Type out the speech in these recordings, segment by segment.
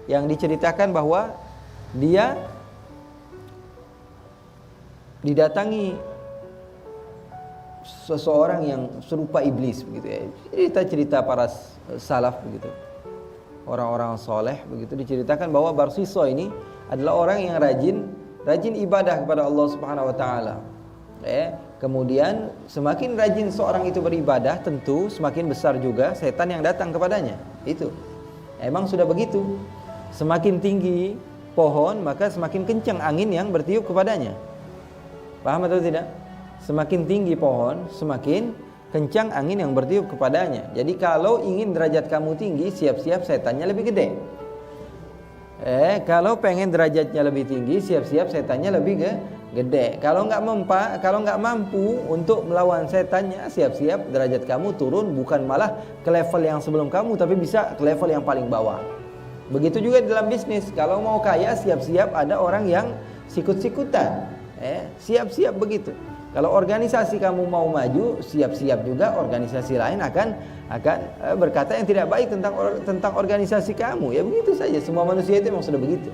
yang diceritakan bahwa dia didatangi seseorang yang serupa iblis begitu ya. Cerita-cerita para salaf begitu. Orang-orang soleh begitu diceritakan bahwa Barsiso ini adalah orang yang rajin ibadah kepada Allah Subhanahu wa taala. Kemudian semakin rajin seorang itu beribadah, tentu semakin besar juga setan yang datang kepadanya. Itu. Emang sudah begitu. Semakin tinggi pohon, maka semakin kencang angin yang bertiup kepadanya. Paham atau tidak? Semakin tinggi pohon, semakin kencang angin yang bertiup kepadanya. Jadi kalau ingin derajat kamu tinggi, siap-siap setannya lebih gede. Kalau pengen derajatnya lebih tinggi, siap-siap setannya lebih gede. Kalau nggak mampu untuk melawan setannya, siap-siap derajat kamu turun, bukan malah ke level yang sebelum kamu, tapi bisa ke level yang paling bawah. Begitu juga dalam bisnis. Kalau mau kaya, siap-siap ada orang yang sikut-sikutan. Siap-siap begitu. Kalau organisasi kamu mau maju, siap-siap juga organisasi lain akan berkata yang tidak baik tentang organisasi kamu. Ya begitu saja. Semua manusia itu memang sudah begitu.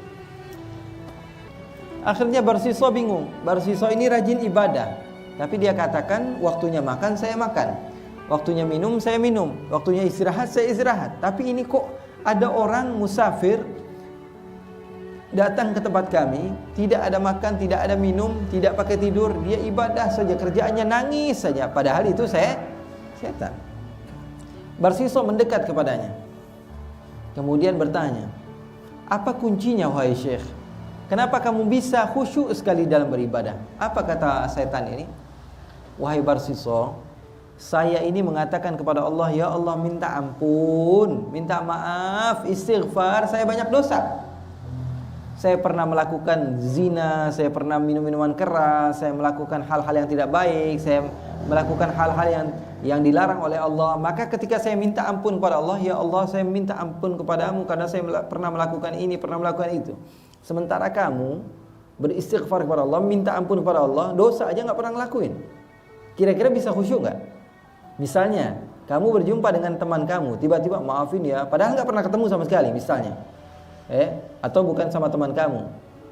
Akhirnya Barsiso bingung. Barsiso ini rajin ibadah, tapi dia katakan waktunya makan saya makan, waktunya minum saya minum, waktunya istirahat saya istirahat. Tapi ini kok ada orang musafir datang ke tempat kami, tidak ada makan, tidak ada minum, tidak pakai tidur, dia ibadah saja, kerjaannya nangis saja, padahal itu setan. Barsiso mendekat kepadanya, kemudian bertanya, apa kuncinya wahai Syekh? Kenapa kamu bisa khusyuk sekali dalam beribadah? Apa kata setan ini? Wahai Barsiso, saya ini mengatakan kepada Allah, ya Allah minta ampun, minta maaf, istighfar, saya banyak dosa. Saya pernah melakukan zina, saya pernah minum minuman keras, saya melakukan hal-hal yang tidak baik, saya melakukan hal-hal yang dilarang oleh Allah. Maka ketika saya minta ampun kepada Allah, ya Allah saya minta ampun kepadamu karena saya pernah melakukan ini, pernah melakukan itu. Sementara kamu beristighfar kepada Allah, minta ampun kepada Allah, dosa aja nggak pernah ngelakuin. Kira-kira bisa khusyuk nggak? Misalnya kamu berjumpa dengan teman kamu, tiba-tiba maafin ya, padahal nggak pernah ketemu sama sekali, misalnya. Atau bukan sama teman kamu,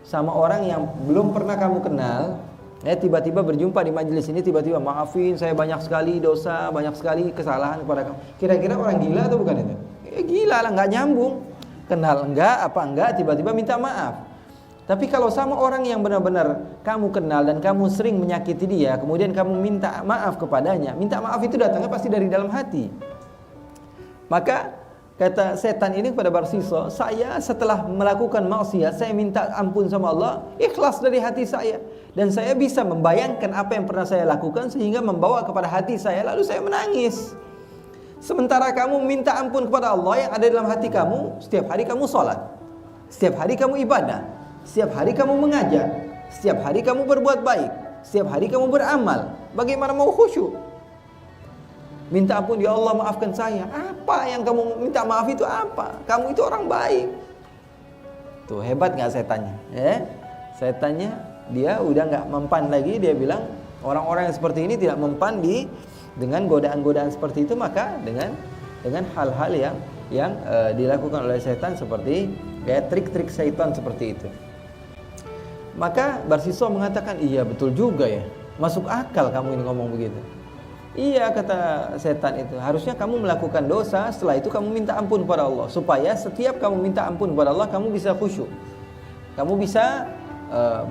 sama orang yang belum pernah kamu kenal, tiba-tiba berjumpa di majelis ini, tiba-tiba maafin saya banyak sekali dosa, banyak sekali kesalahan kepada kamu. Kira-kira orang gila atau bukan itu? Gila lah, nggak nyambung. Kenal enggak, apa enggak, tiba-tiba minta maaf. Tapi kalau sama orang yang benar-benar kamu kenal dan kamu sering menyakiti dia, kemudian kamu minta maaf kepadanya, minta maaf itu datangnya pasti dari dalam hati. Maka kata setan ini kepada Barsiso, saya setelah melakukan maksiat, saya minta ampun sama Allah, ikhlas dari hati saya. Dan saya bisa membayangkan apa yang pernah saya lakukan sehingga membawa kepada hati saya, lalu saya menangis. Sementara kamu minta ampun kepada Allah yang ada dalam hati kamu, setiap hari kamu sholat, setiap hari kamu ibadah, setiap hari kamu mengajar, setiap hari kamu berbuat baik, setiap hari kamu beramal. Bagaimana mau khusyuk? Minta ampun, ya Allah maafkan saya. Apa yang kamu minta maaf itu apa? Kamu itu orang baik. Tuh hebat gak setannya? Setannya dia udah gak mempan lagi. Dia bilang orang-orang yang seperti ini tidak mempan dengan godaan-godaan seperti itu. Maka dengan hal-hal yang dilakukan oleh setan seperti trik-trik setan seperti itu. Maka Barsiso mengatakan, iya betul juga ya, masuk akal kamu ini ngomong begitu. Iya kata setan itu, harusnya kamu melakukan dosa, setelah itu kamu minta ampun kepada Allah, supaya setiap kamu minta ampun kepada Allah, kamu bisa khusyuk. Kamu bisa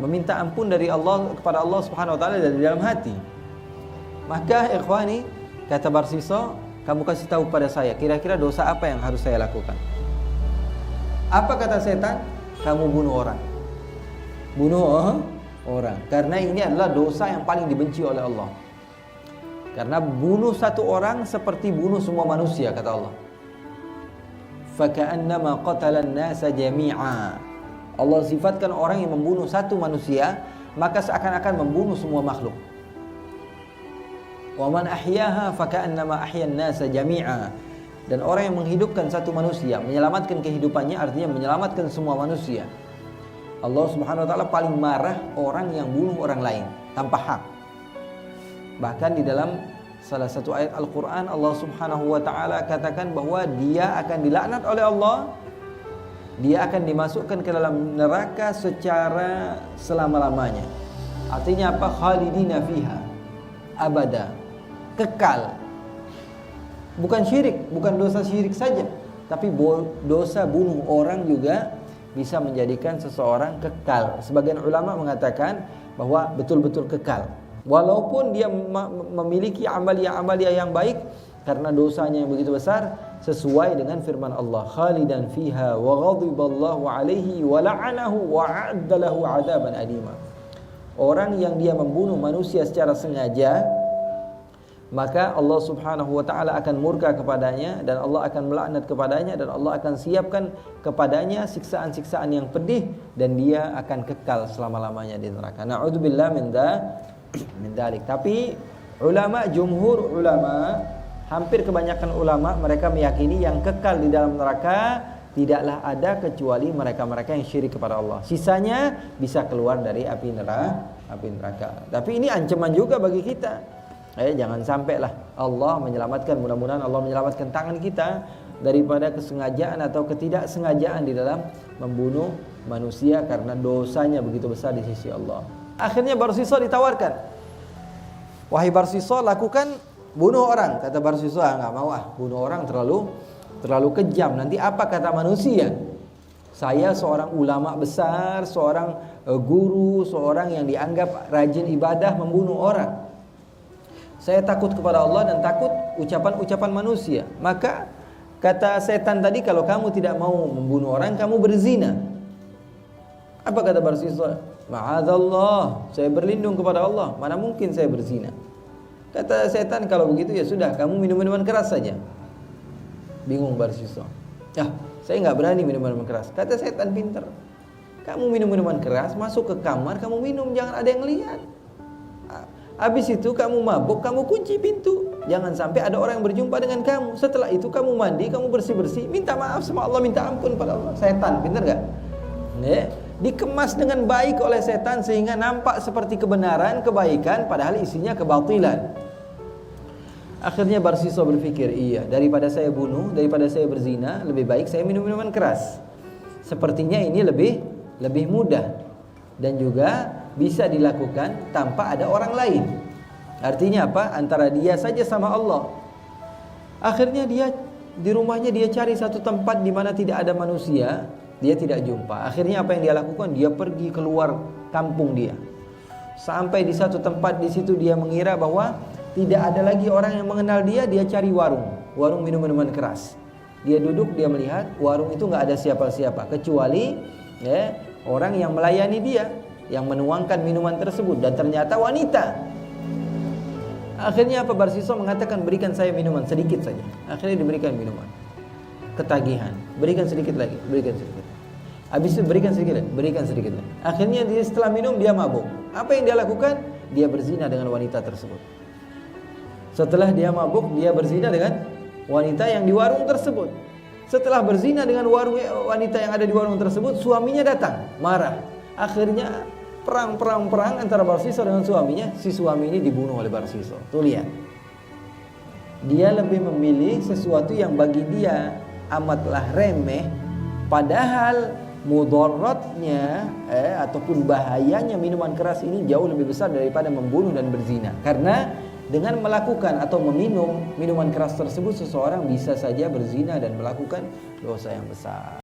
meminta ampun dari Allah kepada Allah Subhanahu wa taala dari dalam hati. Maka ikhwani, kata Barsiso, kamu kasih tahu pada saya, kira-kira dosa apa yang harus saya lakukan? Apa kata setan? Kamu bunuh orang. Bunuh orang. Karena ini adalah dosa yang paling dibenci oleh Allah. Karena bunuh satu orang seperti bunuh semua manusia, kata Allah. Faka'annama qatalan nasa jami'a. Allah sifatkan orang yang membunuh satu manusia, maka seakan-akan membunuh semua makhluk. Wa man ahyaha faka'annama ahyan nasa jami'a. Dan orang yang menghidupkan satu manusia, menyelamatkan kehidupannya, artinya menyelamatkan semua manusia. Allah Subhanahu wa taala paling marah orang yang bunuh orang lain tanpa hak. Bahkan di dalam salah satu ayat Al-Quran, Allah Subhanahu wa ta'ala katakan bahwa dia akan dilaknat oleh Allah dia akan dimasukkan ke dalam neraka secara selama-lamanya. Artinya apa? Khalidina fiha abada, kekal. Bukan syirik, bukan dosa syirik saja, tapi dosa bunuh orang juga bisa menjadikan seseorang kekal. Sebagian ulama mengatakan bahwa betul-betul kekal, walaupun dia memiliki amalia-amalia yang baik, karena dosanya yang begitu besar, sesuai dengan firman Allah, khalidan fiha wa ghadiballahu alaihi wa la'anahu wa a'adda lahu 'adaban alima. Orang yang dia membunuh manusia secara sengaja, maka Allah Subhanahu wa taala akan murka kepadanya, dan Allah akan melaknat kepadanya, dan Allah akan siapkan kepadanya siksaan-siksaan yang pedih, dan dia akan kekal selama-lamanya di neraka. Na'udzubillah min dzalik. Tapi ulama, jumhur ulama, hampir kebanyakan ulama, mereka meyakini yang kekal di dalam neraka tidaklah ada kecuali mereka-mereka yang syirik kepada Allah. Sisanya bisa keluar dari api neraka. Tapi ini ancaman juga bagi kita. Jangan sampailah Allah menyelamatkan, mudah-mudahan Allah menyelamatkan tangan kita daripada kesengajaan atau ketidaksengajaan di dalam membunuh manusia karena dosanya begitu besar di sisi Allah. Akhirnya Barsisa ditawarkan, wahai Barsisa, lakukan bunuh orang. Kata Barsisa, enggak mau, bunuh orang terlalu kejam. Nanti apa kata manusia? Saya seorang ulama besar, seorang guru, seorang yang dianggap rajin ibadah, membunuh orang. Saya takut kepada Allah dan takut ucapan-ucapan manusia. Maka kata setan tadi, kalau kamu tidak mau membunuh orang, kamu berzina. Apa kata Barsisa? Ma'adzallah, saya berlindung kepada Allah, mana mungkin saya berzina. Kata setan, kalau begitu ya sudah, kamu minum minuman keras saja. Bingung Barsisa. Saya nggak berani minum minuman keras. Kata setan, pinter. Kamu minum minuman keras, masuk ke kamar, kamu minum, jangan ada yang lihat. Habis itu kamu mabuk, kamu kunci pintu, jangan sampai ada orang yang berjumpa dengan kamu. Setelah itu kamu mandi, kamu bersih-bersih, minta maaf sama Allah, minta ampun pada Allah. Setan, pinter nggak? Dikemas dengan baik oleh setan sehingga nampak seperti kebenaran, kebaikan, padahal isinya kebatilan. Akhirnya Barsisa berpikir, iya, daripada saya bunuh, daripada saya berzina, lebih baik saya minum minuman keras. Sepertinya ini lebih mudah dan juga bisa dilakukan tanpa ada orang lain. Artinya apa? Antara dia saja sama Allah. Akhirnya dia di rumahnya dia cari satu tempat di mana tidak ada manusia, dia tidak jumpa. Akhirnya apa yang dia lakukan? Dia pergi keluar kampung dia. Sampai di satu tempat, di situ dia mengira bahwa tidak ada lagi orang yang mengenal dia, dia cari warung minum minuman keras. Dia duduk, dia melihat warung itu nggak ada siapa-siapa kecuali orang yang melayani dia, yang menuangkan minuman tersebut, dan ternyata wanita. Akhirnya apa? Barsisa mengatakan, berikan saya minuman sedikit saja. Akhirnya diberikan minuman. Ketagihan, berikan sedikit lagi, berikan sedikit. Habis itu berikan sedikit lagi, berikan sedikit lagi. Akhirnya dia setelah minum dia mabuk. Apa yang dia lakukan? Dia berzina dengan wanita tersebut. Setelah dia mabuk, dia berzina dengan wanita yang di warung tersebut. Setelah berzina dengan wanita yang ada di warung tersebut, suaminya datang, marah. Akhirnya perang antara Barsisa dengan suaminya. Si suami ini dibunuh oleh Barsisa. Tuh lihat, dia lebih memilih sesuatu yang bagi dia amatlah remeh, padahal mudaratnya ataupun bahayanya minuman keras ini jauh lebih besar daripada membunuh dan berzina. Karena dengan melakukan atau meminum minuman keras tersebut, seseorang bisa saja berzina dan melakukan dosa yang besar.